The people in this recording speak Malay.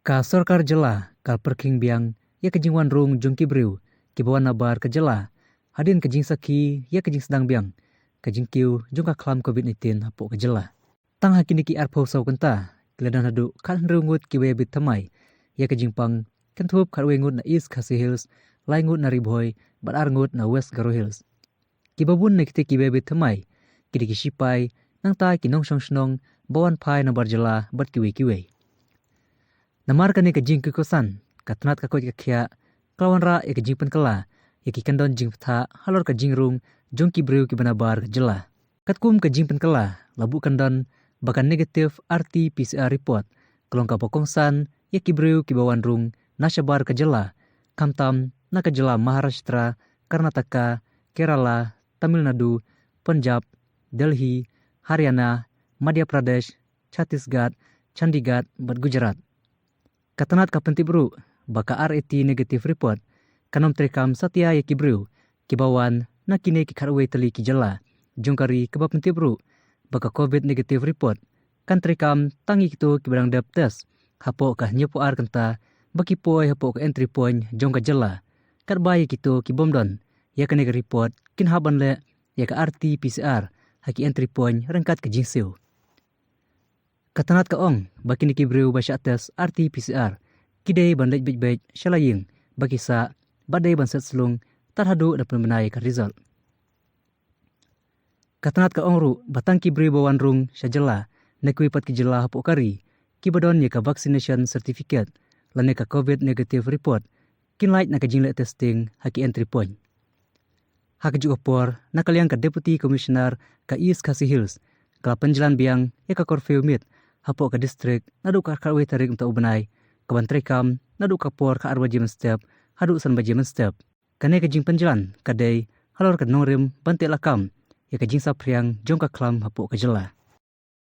Ka sorkar jela kal perking biang ya kejingwan rung jung kibriu kibawan nabar ke jela hadin kejing saki ya kejing sedang biang kejing kiu jung ka klam covid-19 hapo ke jela tang hakini ki arpo sau kenta kledan hadu kan rungut kiwe bit tamai ya kejing pang kentup karwengut na East Khasi Hills laingut na Ribhoi barangut na West Garo Hills kibabun nekte kiwe bit tamai kidi kisipai nang tai kinong snong bawan pai na barjela bat kiwe Namar kani ka jing kukosan, katnat ka koit ka kia, kawan ra ya ka jing penkela, ya ki kandon jing peta halor ka jing rung, jong ki briu ki banabar ka jela. Katkum ka jing penkela, labu kandon, bahkan negatif RT-PCR report, kelong ka pokongsan, ya ki briu ki bawan rung, nasyabar ka jela, kamtam na ka jela Maharashtra, Karnataka, Kerala, Tamil Nadu, Punjab, Delhi, Haryana, Madhya Pradesh, Chhattisgarh, Chandigarh, bat Gujarat. Katanat ka pentibru baka RAT negative report kanom trekam satya ya kibru kibawan na kine ki kharwe tali ki jala jungkari keba pentibru baka covid negative report kan trekam tangi kito kibrang dep test hapo ka nyepo ar kanta baki poi hapo ka entry point jongka jala kat bai kito ki bomdon ya kane report kin haban le ya ka RT PCR haki entry point rangkat ke jinsiu Katanat ka ong baki ni kibriu basya tes RT-PCR kidei bandai bej shalaying baki sa badai banset selung tarhadu dapat menai ka result. Katanat ka ong ru batang kibriu bawan rung syajela nekui pat kijela hapo kari kibadon ye ka vaccination certificate lane ka COVID negative report kinlait na ka jingle testing haki entry point. Hak juga por nakaliang ka deputy commissioner ka East Khasi Hills ka penjalan biang ye ka Korfeu mit hapo ka distrik nadu ka karwe tarik untuk ubenai kabantrekam nadu ka por ka arba jemen step hadu san ba jemen step kane ka jing penjalan kadai halor ka nongrim bante lakam ya ka jing sapriang jong ka klam hapo ka jela